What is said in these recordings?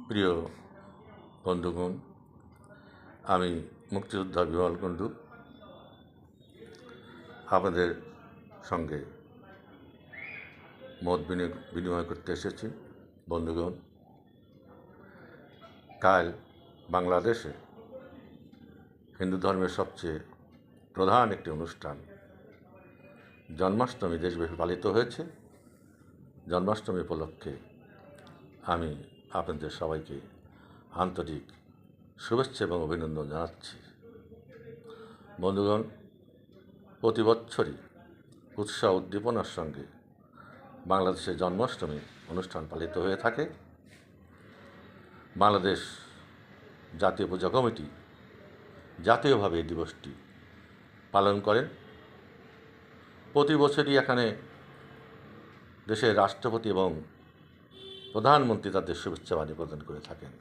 প্রিয় বন্ধুগণ, আমি মুক্তিযোদ্ধা বিমল কুণ্ডু আপনাদের সঙ্গে মত বিনিময় করতে এসেছি। বন্ধুগণ, কাল বাংলাদেশে হিন্দু ধর্মের সবচেয়ে প্রধান একটি অনুষ্ঠান জন্মাষ্টমী দেশব্যাপী পালিত হয়েছে। জন্মাষ্টমী উপলক্ষে আমি আপনাদের সবাইকে আন্তরিক শুভেচ্ছা এবং অভিনন্দন জানাচ্ছি। বন্ধুগণ, প্রতি বছরই উৎসাহ উদ্দীপনার সঙ্গে বাংলাদেশে জন্মাষ্টমী অনুষ্ঠান পালিত হয়ে থাকে। বাংলাদেশ জাতীয় পূজা কমিটি জাতীয়ভাবে এই দিবসটি পালন করেন। প্রতি বছরই এখানে দেশের রাষ্ট্রপতি এবং প্রধানমন্ত্রী তাদের শুভেচ্ছা বাণী প্রদান করে থাকেন।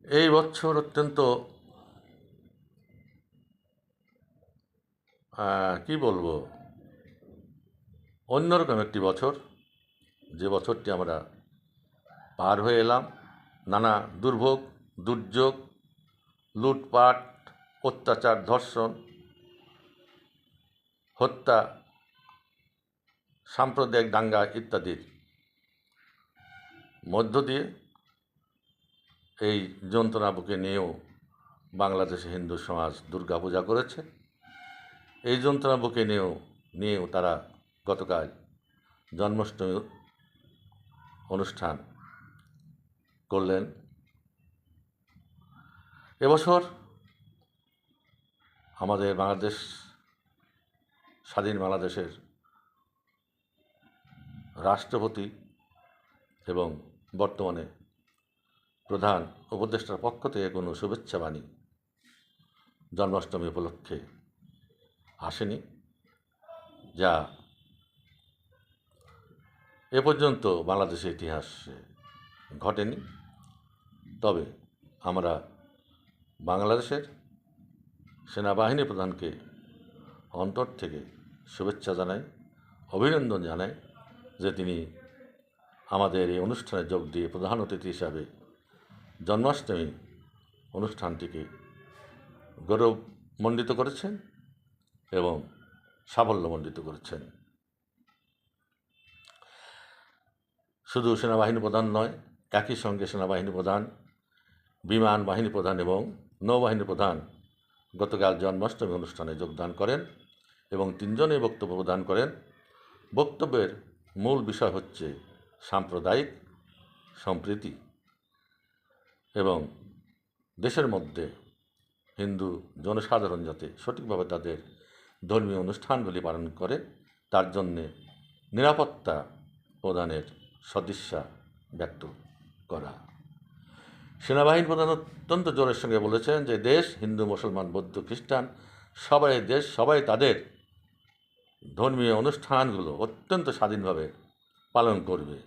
এই বছর অত্যন্ত অন্যরকম একটি বছর, যে বছরটি আমরা পার হয়ে এলাম। নানা দুর্ভোগ, দুর্যোগ, লুটপাট, অত্যাচার, ধর্ষণ, হত্যা, সাম্প্রদায়িক দাঙ্গা ইত্যাদির মধ্য দিয়ে এই যন্ত্রণা বুকে নিয়েও বাংলাদেশে হিন্দু সমাজ দুর্গাপূজা করেছে। এই যন্ত্রণা বুকে নিয়েও তারা গতকাল জন্মাষ্টমী অনুষ্ঠান করলেন। এবছর আমাদের বাংলাদেশ, স্বাধীন বাংলাদেশের রাষ্ট্রপতি এবং বর্তমানে প্রধান উপদেষ্টার পক্ষ থেকে কোনো শুভেচ্ছা বাণী জন্মাষ্টমী উপলক্ষে আসেনি, যা এ পর্যন্ত বাংলাদেশের ইতিহাসে ঘটেনি। তবে আমরা বাংলাদেশের সেনাবাহিনী প্রধানকে অন্তর থেকে শুভেচ্ছা জানাই, অভিনন্দন জানাই যে তিনি আমাদের এই অনুষ্ঠানে যোগ দিয়ে প্রধান অতিথি হিসাবে জন্মাষ্টমী অনুষ্ঠানটিকে গৌরবমণ্ডিত করেছেন এবং সাফল্যমণ্ডিত করেছেন। শুধু সেনাবাহিনী প্রধান নয়, একই সঙ্গে সেনাবাহিনী প্রধান, বিমান বাহিনী প্রধান এবং নৌবাহিনী প্রধান গতকাল জন্মাষ্টমী অনুষ্ঠানে যোগদান করেন এবং তিনজনেই বক্তব্য প্রদান করেন। বক্তব্যের মূল বিষয় হচ্ছে সাম্প্রদায়িক সম্প্রীতি এবং দেশের মধ্যে হিন্দু জনসাধারণ যাতে সঠিকভাবে তাদের ধর্মীয় অনুষ্ঠানগুলি পালন করে তার জন্যে নিরাপত্তা প্রদানের সদিচ্ছা ব্যক্ত করা। সেনাবাহিনী প্রধান অত্যন্ত জোরের সঙ্গে বলেছেন যে দেশ হিন্দু, মুসলমান, বৌদ্ধ, খ্রিস্টান সবাই তাদের ধর্মীয় অনুষ্ঠানগুলো অত্যন্ত স্বাধীনভাবে পালন করবে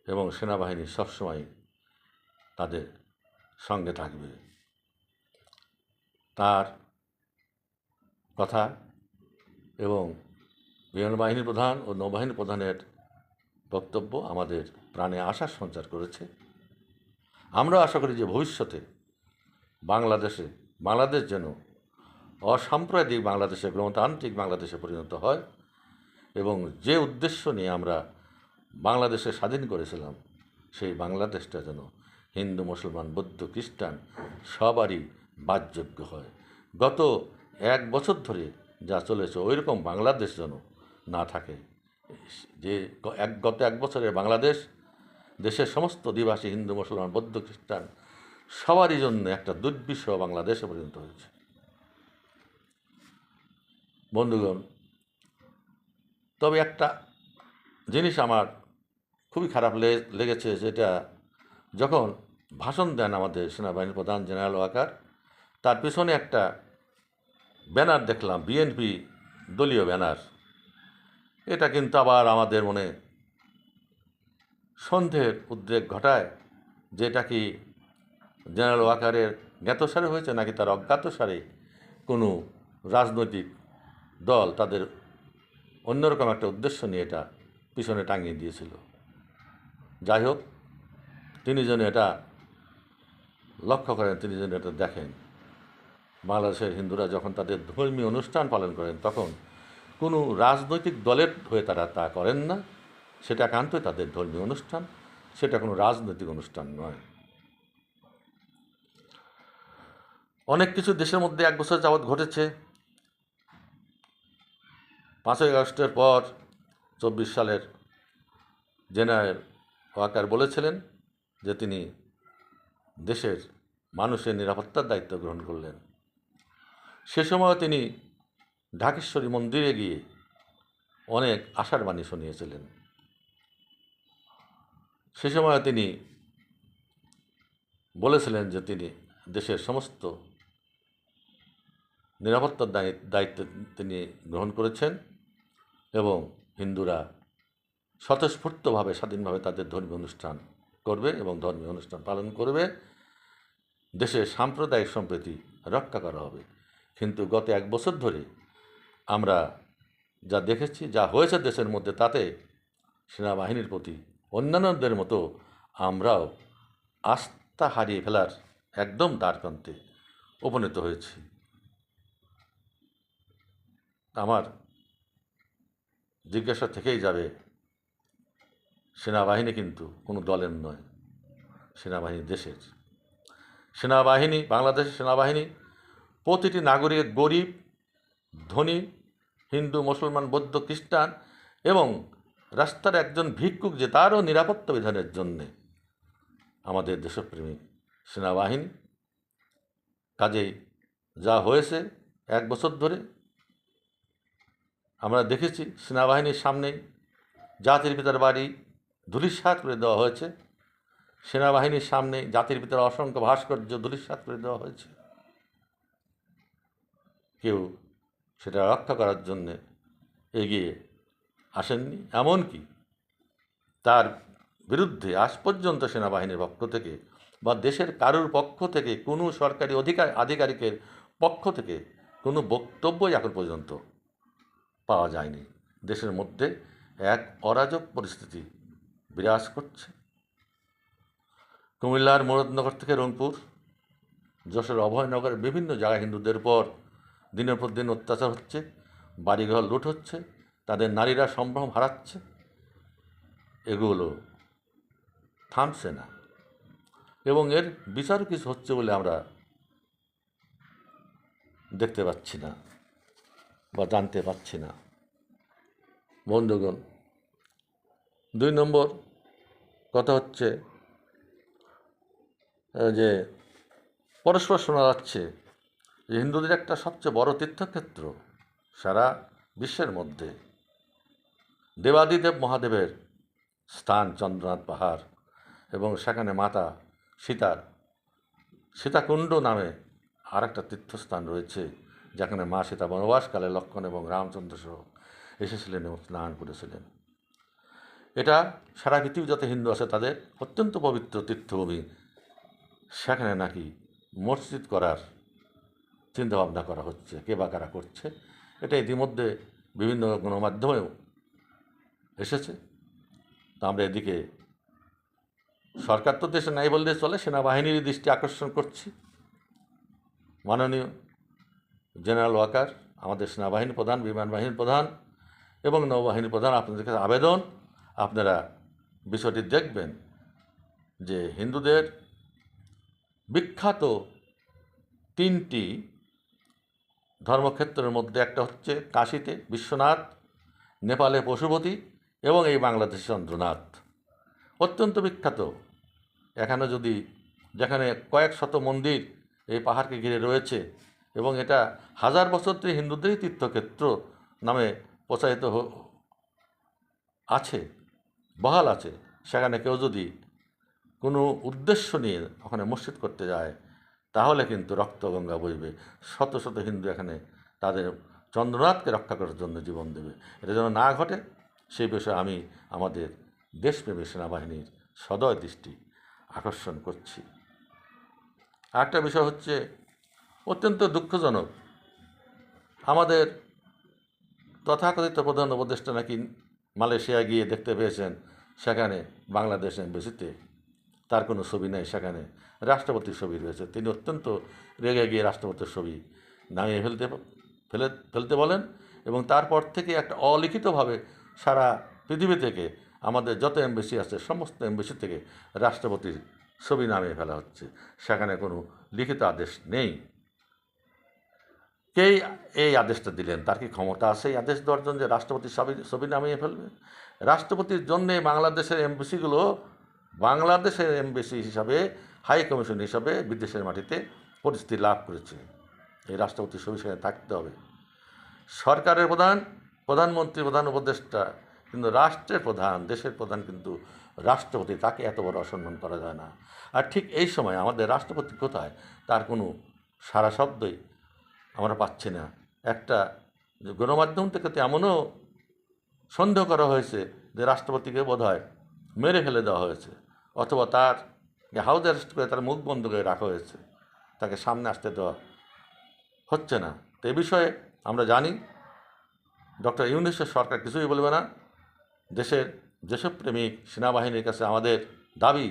এবং সেনাবাহিনী সবসময় তাদের সঙ্গে থাকবে। তার কথা এবং বিমান বাহিনী প্রধান ও নৌবাহিনী প্রধানের বক্তব্য আমাদের প্রাণে আশার সঞ্চার করেছে। আমরা আশা করি যে ভবিষ্যতে বাংলাদেশ যেন অসাম্প্রদায়িক বাংলাদেশে, গণতান্ত্রিক বাংলাদেশে পরিণত হয় এবং যে উদ্দেশ্য নিয়ে আমরা বাংলাদেশে স্বাধীন করেছিলাম সেই বাংলাদেশটা যেন হিন্দু, মুসলমান, বৌদ্ধ, খ্রিস্টান সবারই বাসযোগ্য হয়। গত এক বছর ধরে যা চলেছে ওইরকম বাংলাদেশ যেন না থাকে, যে গত এক বছরে দেশের সমস্ত অধিবাসী হিন্দু, মুসলমান, বৌদ্ধ, খ্রিস্টান সবারই জন্য একটা দুর্বিষহ বাংলাদেশে পরিণত হয়েছে। বন্ধুগণ, তবে একটা জিনিস আমার খুবই খারাপ লেগেছে, যেটা যখন ভাষণ দেন আমাদের সেনাবাহিনীর প্রধান জেনারেল ওয়াকার, তার পিছনে একটা ব্যানার দেখলাম, বিএনপি দলীয় ব্যানার। এটা কিন্তু আবার আমাদের মনে সন্দেহের উদ্রেক ঘটায়, যেটা কি জেনারেল ওয়াকারের জ্ঞাতসারে হয়েছে নাকি তার অজ্ঞাতসারে কোনো রাজনৈতিক দল তাদের অন্যরকম একটা উদ্দেশ্য নিয়ে এটা পিছনে টাঙিয়ে দিয়েছিল। যাই হোক, তিনি যেন এটা লক্ষ্য করেন, তিনি যেন এটা দেখেন। বাংলাদেশের হিন্দুরা যখন তাদের ধর্মীয় অনুষ্ঠান পালন করেন তখন কোনো রাজনৈতিক দলের হয়ে তারা তা করেন না। সেটা একান্তই তাদের ধর্মীয় অনুষ্ঠান, সেটা কোনো রাজনৈতিক অনুষ্ঠান নয়। অনেক কিছু দেশের মধ্যে 1 বছর যাবৎ ঘটেছে। 5ই আগস্টের পর 24 সালের জেনারেল ওয়াকার বলেছিলেন যে তিনি দেশের মানুষের নিরাপত্তার দায়িত্ব গ্রহণ করলেন। সে সময় তিনি ঢাকেশ্বরী মন্দিরে গিয়ে অনেক আশার বাণী শুনিয়েছিলেন। সে সময় তিনি বলেছিলেন যে তিনি দেশের সমস্ত নিরাপত্তার দায়িত্ব তিনি গ্রহণ করেছেন এবং হিন্দুরা স্বতঃস্ফূর্তভাবে স্বাধীনভাবে তাদের ধর্মীয় অনুষ্ঠান করবে এবং ধর্মীয় অনুষ্ঠান পালন করবে। দেশের সাম্প্রদায়িক সম্প্রীতি রক্ষা করা হবে। কিন্তু গত 1 বছর ধরে আমরা যা দেখেছি, যা হয়েছে দেশের মধ্যে, তাতে সেনাবাহিনীর প্রতি অন্যান্যদের মতো আমরাও আস্থা হারিয়ে ফেলার একদম দ্বারপ্রান্তে উপনীত হয়েছি। আমার জিজ্ঞাসা থেকেই যাবে, সেনাবাহিনী কিন্তু কোনো দলের নয়, সেনাবাহিনী দেশের। সেনাবাহিনী, বাংলাদেশের সেনাবাহিনী প্রতিটি নাগরিক, গরিব, ধনী, হিন্দু, মুসলমান, বৌদ্ধ, খ্রিস্টান এবং রাস্তার একজন ভিক্ষুক যে তারও নিরাপত্তা বিধানের জন্যে আমাদের দেশপ্রেমিক সেনাবাহিনী। কাজেই যা হয়েছে 1 বছর ধরে আমরা দেখেছি, সেনাবাহিনীর সামনেই জাতির পিতার বাড়ি ধূলিসাৎ করে দেওয়া হয়েছে। সেনাবাহিনীর সামনে জাতির পিতার অসংখ্য ভাস্কর্য ধূলিসাৎ করে দেওয়া হয়েছে। কেউ সেটা রক্ষা করার জন্যে এগিয়ে আসেননি। এমনকি তার বিরুদ্ধে আজ পর্যন্ত সেনাবাহিনীর পক্ষ থেকে বা দেশের কারুর পক্ষ থেকে কোনো সরকারি আধিকারিকের পক্ষ থেকে কোনো বক্তব্যই এখন পর্যন্ত পাওয়া যায়নি। দেশের মধ্যে এক অরাজক পরিস্থিতি বিরাজ করছে। কুমিল্লার মুরাদনগর থেকে রংপুর, যশোর অভয়নগরের বিভিন্ন জায়গায় হিন্দুদের উপর দিনের পর দিন অত্যাচার হচ্ছে, বাড়িঘর লুট হচ্ছে, তাদের নারীরা সম্ভ্রম হারাচ্ছে। এগুলো থামছে না এবং এর বিচার কিছু হচ্ছে বলে আমরা দেখতে পাচ্ছি না বা জানতে পাচ্ছি না। বন্ধুগণ, 2 নম্বর কথা হচ্ছে যে পরস্পর শোনা যাচ্ছে যে হিন্দুদের একটা সবচেয়ে বড় তীর্থক্ষেত্র সারা বিশ্বের মধ্যে দেবাদিদেব মহাদেবের স্থান চন্দ্রনাথ পাহাড়, এবং সেখানে মাতা সীতাকুণ্ড নামে আর একটা তীর্থস্থান রয়েছে, যেখানে মা সীতা বনবাসকালে লক্ষ্মণ এবং রামচন্দ্র সহ এসেছিলেন এবং স্নান করেছিলেন। এটা সারা পৃথিবী যত হিন্দু আছে তাদের অত্যন্ত পবিত্র তীর্থভূমি। সেখানে নাকি মসজিদ করার চিন্তাভাবনা করা হচ্ছে, কে বা কারা করছে, এটা ইতিমধ্যে বিভিন্ন গণমাধ্যমেও এসেছে। তা আমরা এদিকে সরকার তো দেশে নাই বললে চলে, সেনাবাহিনীর দৃষ্টি আকর্ষণ করছি। মাননীয় জেনারেল ওয়াকার, আমাদের সেনাবাহিনী প্রধান, বিমান বাহিনীর প্রধান এবং নৌবাহিনীর প্রধান, আপনাদের কাছে আবেদন, আপনারা বিষয়টি দেখবেন যে হিন্দুদের বিখ্যাত 3টি ধর্মক্ষেত্রের মধ্যে একটা হচ্ছে কাশীতে বিশ্বনাথ, নেপালে পশুপতি এবং এই বাংলাদেশে চন্দ্রনাথ, অত্যন্ত বিখ্যাত। এখানে যেখানে কয়েক শত মন্দির এই পাহাড়কে ঘিরে রয়েছে এবং এটা 1000 বছর ধরে হিন্দুদেরই তীর্থক্ষেত্র নামে প্রচারিত আছে, বহাল আছে। সেখানে কেউ যদি কোনো উদ্দেশ্য নিয়ে ওখানে মসজিদ করতে যায় তাহলে কিন্তু রক্তগঙ্গা বইবে। শত শত হিন্দু এখানে তাদের চন্দ্রনাথকে রক্ষা করার জন্য জীবন দেবে। এটা যেন না ঘটে সেই বিষয়ে আমি আমাদের দেশপ্রেমী সেনাবাহিনীর সদয় দৃষ্টি আকর্ষণ করছি। আরেকটা বিষয় হচ্ছে অত্যন্ত দুঃখজনক, আমাদের তথাকথিত প্রধান উপদেষ্টা নাকি মালয়েশিয়া গিয়ে দেখতে পেয়েছেন সেখানে বাংলাদেশ এমবেসিতে তার কোনো ছবি নেই সেখানে, রাষ্ট্রপতির ছবি রয়েছে। তিনি অত্যন্ত রেগে গিয়ে রাষ্ট্রপতির ছবি নামিয়ে ফেলতে বলেন, এবং তারপর থেকে একটা অলিখিতভাবে সারা পৃথিবী থেকে আমাদের যত এমবেসি আছে সমস্ত এমবেসি থেকে রাষ্ট্রপতির ছবি নামিয়ে ফেলা হচ্ছে। সেখানে কোনো লিখিত আদেশ নেই। কেই এই আদেশটা দিলেন? তার কি ক্ষমতা আছে এই আদেশ দেওয়ার জন্য যে রাষ্ট্রপতির ছবি নামিয়ে ফেলবে? রাষ্ট্রপতির জন্যে বাংলাদেশের এমবেসিগুলো বাংলাদেশের এমবেসি হিসাবে, হাই কমিশন হিসাবে বিদেশের মাটিতে পরিস্থিতি লাভ করেছে। এই রাষ্ট্রপতির ছবি সেখানে থাকতে হবে। সরকারের প্রধান, প্রধানমন্ত্রী, প্রধান উপদেষ্টা, কিন্তু রাষ্ট্রের প্রধান, দেশের প্রধান কিন্তু রাষ্ট্রপতি, তাকে এত বড় অসম্মান করা যায় না। আর ঠিক এই সময় আমাদের রাষ্ট্রপতি কোথায়, তার কোনো সারা শব্দই আমরা পাচ্ছি না। একটা গণমাধ্যম থেকে তো এমনও সন্দেহ করা হয়েছে যে রাষ্ট্রপতিকে বোধহয় মেরে ফেলে দেওয়া হয়েছে, অথবা তার হাউস অ্যারেস্ট করে তার মুখ বন্ধ করে রাখা হয়েছে, তাকে সামনে আসতে দেওয়া হচ্ছে না। তো এই বিষয়ে আমরা জানি ডক্টর ইউনূসের সরকার কিছুই বলবে না। দেশের দেশপ্রেমিক সেনাবাহিনীর কাছে আমাদের দাবি,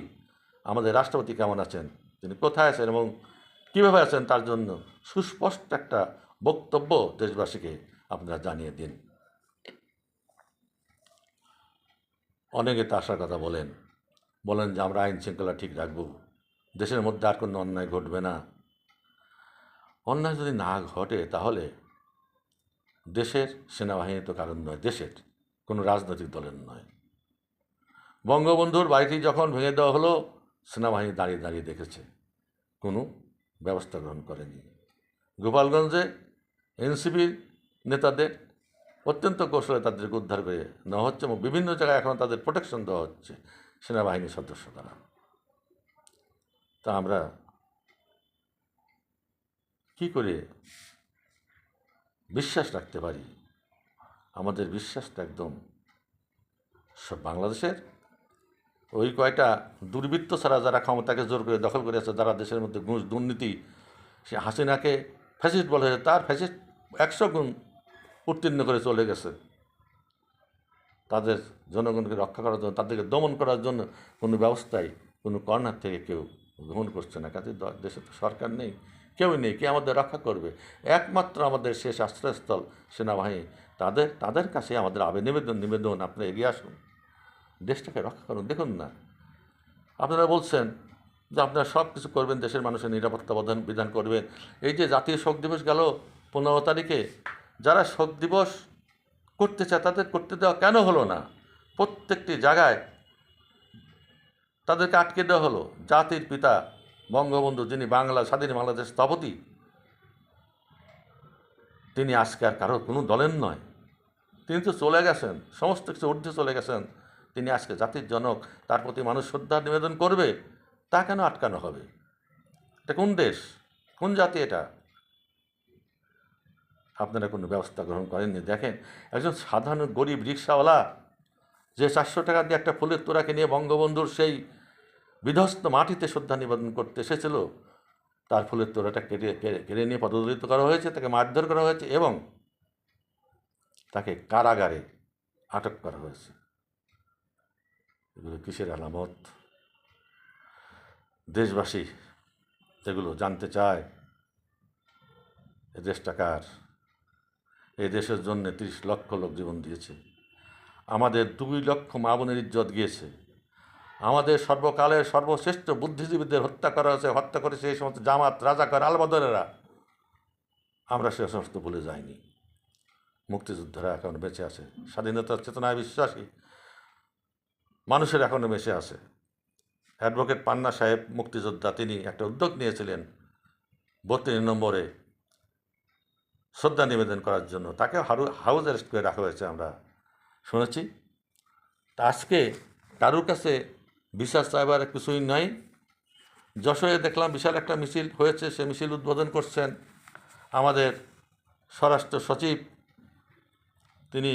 আমাদের রাষ্ট্রপতি কেমন আছেন, তিনি কোথায় আছেন এবং কীভাবে আছেন, তার জন্য সুস্পষ্ট একটা বক্তব্য দেশবাসীকে আপনারা জানিয়ে দিন। অনেকে তো আশার কথা বলেন যে আমরা আইন শৃঙ্খলা ঠিক রাখব, দেশের মধ্যে আর কোনো অন্যায় ঘটবে না। অন্যায় যদি না ঘটে তাহলে দেশের সেনাবাহিনী তো কারণ নয়, দেশের কোনো রাজনৈতিক দলের নয়। বঙ্গবন্ধুর বাড়িটি যখন ভেঙে দেওয়া হলো, সেনাবাহিনী দাঁড়িয়ে দাঁড়িয়ে দেখেছে, কোনো ব্যবস্থা গ্রহণ করেনি। গোপালগঞ্জে এনসিপির নেতাদের অত্যন্ত কৌশলে তাদেরকে উদ্ধার করে নেওয়া হচ্ছে এবং বিভিন্ন জায়গায় এখন তাদের প্রোটেকশন দেওয়া হচ্ছে সেনাবাহিনীর সদস্য দ্বারা। তা আমরা কি করে বিশ্বাস রাখতে পারি? আমাদের বিশ্বাসটা একদম সব বাংলাদেশের ওই কয়টা দুর্বৃত্ত ছাড়া যারা ক্ষমতাকে জোর করে দখল করে আছে, যারা দেশের মধ্যে ঘুষ দুর্নীতি, সে হাসিনাকে ফ্যাসিস্ট বলা হয়েছে, তার ফ্যাসিস্ট 100 গুণ উত্তীর্ণ করে চলে গেছে। তাদের জনগণকে রক্ষা করার জন্য, তাদেরকে দমন করার জন্য কোনো ব্যবস্থাই কোনো কর্নার থেকে কেউ গ্রহণ করছে না। কাজে দেশে তো সরকার নেই, কেউই নেই, কে আমাদের রক্ষা করবে? একমাত্র আমাদের শেষ আশ্রয়স্থল সেনাবাহিনী। তাদের কাছে আমাদের নিবেদন, আপনারা এগিয়ে আসুন, দেশটাকে রক্ষা করুন। দেখুন না, আপনারা বলছেন যে আপনারা সব কিছু করবেন, দেশের মানুষের নিরাপত্তা বিধান করবেন। এই যে জাতীয় শোক দিবস গেল 15 তারিখে, যারা শোক দিবস করতে চায় তাদের করতে দেওয়া কেন হলো না? প্রত্যেকটি জায়গায় তাদেরকে আটকে দেওয়া হলো। জাতির পিতা বঙ্গবন্ধু, যিনি স্বাধীন বাংলাদেশ স্থপতি, তিনি আজকে আর কারো কোনো দলের নয়, তিনি তো চলে গেছেন, সমস্ত কিছু ঊর্ধ্বে চলে গেছেন। তিনি আজকে জাতির জনক, তার প্রতি মানুষ শ্রদ্ধা নিবেদন করবে, তা কেন আটকানো হবে? এটা কোন দেশ, কোন জাতি এটা? আপনারা কোনো ব্যবস্থা গ্রহণ করেননি। দেখেন, একজন সাধারণ গরিব রিক্সাওয়ালা যে 400 টাকা দিয়ে একটা ফুলের তোড়াকে নিয়ে বঙ্গবন্ধুর সেই বিধ্বস্ত মাটিতে শ্রদ্ধা নিবেদন করতে এসেছিল, তার ফুলের তোড়াটা কেড়ে নিয়ে পদদলিত করা হয়েছে, তাকে মারধর করা হয়েছে এবং তাকে কারাগারে আটক করা হয়েছে। এগুলো কিসের আলামত? দেশবাসী এগুলো জানতে চায়। এ দেশটা কার? এই দেশের জন্য 30 লক্ষ লোক জীবন দিয়েছে, আমাদের 2 লক্ষ মা বোনের ইজ্জত গিয়েছে, আমাদের সর্বকালের সর্বশ্রেষ্ঠ বুদ্ধিজীবীদের হত্যা করেছে এই সমস্ত জামাত, রাজাকার, আলবদরেরা। আমরা সে সমস্ত ভুলে যাইনি। মুক্তিযোদ্ধারা এখন বেঁচে আছে, স্বাধীনতার চেতনায় বিশ্বাসী মানুষের এখনও বেঁচে আছে। অ্যাডভোকেট পান্না সাহেব মুক্তিযোদ্ধা, তিনি একটা উদ্যোগ নিয়েছিলেন 32 নম্বরে শ্রদ্ধা নিবেদন করার জন্য, তাকে হাউস অ্যারেস্ট করে রাখা হয়েছে আমরা শুনেছি। তা আজকে কারুর কাছে বিচার চাইবার কিছুই নাই। যশোরে দেখলাম বিশাল একটা মিছিল হয়েছে, সে মিছিল উদ্বোধন করছেন আমাদের স্বরাষ্ট্র সচিব, তিনি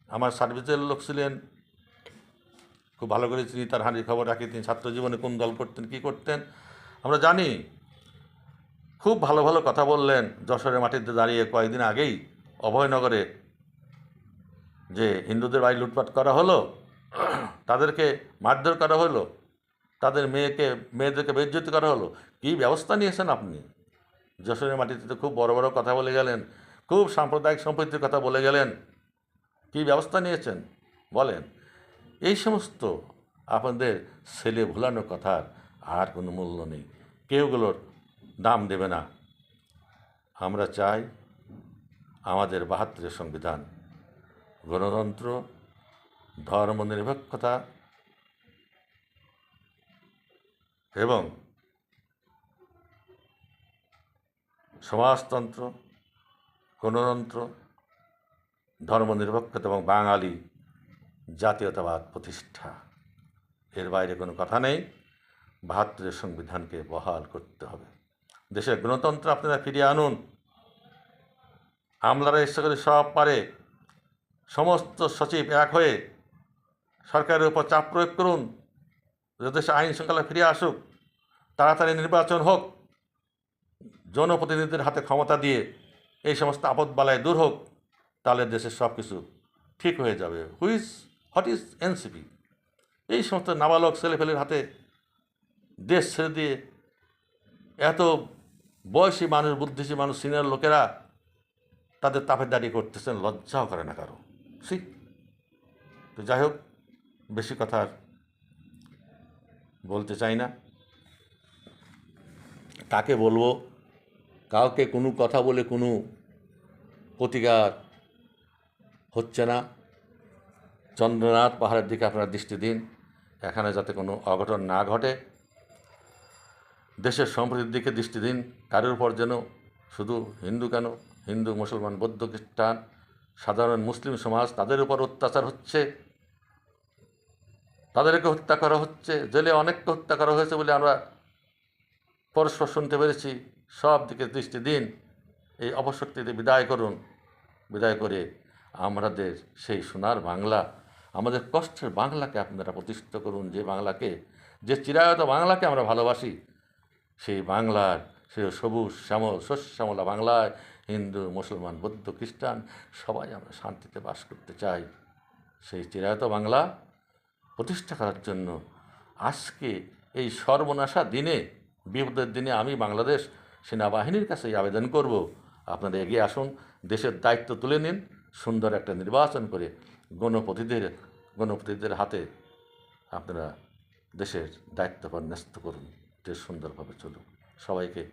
আমার সার্ভিসের লোক ছিলেন, খুব ভালো করে চিনি, তার হাঁড়ির খবর রাখি, তিনি ছাত্র জীবনে কোন দল করতেন, কী করতেন আমরা জানি। খুব ভালো ভালো কথা বললেন। যশোরের মাটিতে দাঁড়িয়ে কয়েকদিন আগেই অভয়নগরে যে হিন্দুদের বাড়ি লুটপাট করা হলো, তাদেরকে মারধর করা হলো, তাদের মেয়েদেরকে বেইজ্জতি করা হলো। কী ব্যবস্থা নিয়েছেন আপনি? যশোরের মাটিতে তো খুব বড় বড় কথা বলে গেলেন, খুব সাম্প্রদায়িক সম্প্রীতির কথা বলে গেলেন। কী ব্যবস্থা নিয়েছেন বলেন? এই সমস্ত আপনাদের ছেলে ভুলানো কথার আর কোনো মূল্য নেই, কেউগুলোর দাম দেবে না। আমরা চাই আমাদের ৭২-এর সংবিধান গণতন্ত্র, ধর্মনিরপেক্ষতা এবং সমাজতন্ত্র, গণতন্ত্র, ধর্মনিরপেক্ষতা এবং বাঙালি জাতীয়তাবাদ প্রতিষ্ঠা। এর বাইরে কোনো কথা নেই। ৭২-এর সংবিধানকে বহাল করতে হবে। দেশের গণতন্ত্র আপনারা ফিরিয়ে আনুন। আমলারা ইচ্ছা করে সব পারে, সমস্ত সচিব এক হয়ে সরকারের উপর চাপ প্রয়োগ করুন, দেশে আইন শৃঙ্খলা ফিরে আসুক, তাড়াতাড়ি নির্বাচন হোক, জনপ্রতিনিধিদের হাতে ক্ষমতা দিয়ে এই সমস্ত আপদবালায় দূর হোক, তাহলে দেশের সব কিছু ঠিক হয়ে যাবে। What is NCP? এই সমস্ত নাবালক ছেলেপেলের হাতে দেশ ছেড়ে দিয়ে এত বয়সী মানুষ, বুদ্ধিজী মানুষ, সিনিয়র লোকেরা তাদের তাপের দাঁড়িয়ে করতেছেন, লজ্জাও করে না কারো। তো যাই হোক, বেশি কথা আর বলতে চাই না। কাকে বলবো? কাউকে কোনো কথা বলে কোনো প্রতিকার হচ্ছে না। চন্দ্রনাথ পাহাড়ের দিকে আপনারা দৃষ্টি দিন, এখানে যাতে কোনো অঘটন না ঘটে। দেশের সম্প্রীতির দিকে দৃষ্টি দিন। কারোর উপর যেন, শুধু হিন্দু কেন, হিন্দু, মুসলমান, বৌদ্ধ, খ্রিস্টান, সাধারণ মুসলিম সমাজ, তাদের উপর অত্যাচার হচ্ছে, তাদেরকে হত্যা করা হচ্ছে, জেলে অনেককে হত্যা করা হয়েছে বলে আমরা পরস্পর শুনতে পেরেছি। সব দিকে দৃষ্টি দিন, এই অপশক্তিতে বিদায় করুন। বিদায় করে আমাদের সেই সোনার বাংলা, আমাদের কষ্টের বাংলাকে আপনারা প্রতিষ্ঠিত করুন। যে বাংলাকে, যে চিরায়ত বাংলাকে আমরা ভালোবাসি, সেই বাংলার, সেই সবুজ শ্যামল শস্যশ্যামলা বাংলায় হিন্দু, মুসলমান, বৌদ্ধ, খ্রিস্টান সবাই আমরা শান্তিতে বাস করতে চাই। সেই চিরায়ত বাংলা প্রতিষ্ঠা করার জন্য আজকে এই সর্বনাশা দিনে, বিপদের দিনে আমি বাংলাদেশ সেনাবাহিনীর কাছে আবেদন করব, আপনারা এগিয়ে আসুন, দেশের দায়িত্ব তুলে নিন, সুন্দর একটা নির্বাচন করে গণপ্রতিনিধিদের হাতে আপনারা দেশের দায়িত্বভার ন্যস্ত করুন, দেশ সুন্দরভাবে চলুক। সবাইকে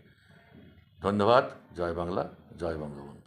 ধন্যবাদ। জয় বাংলা, জয় বঙ্গবন্ধু।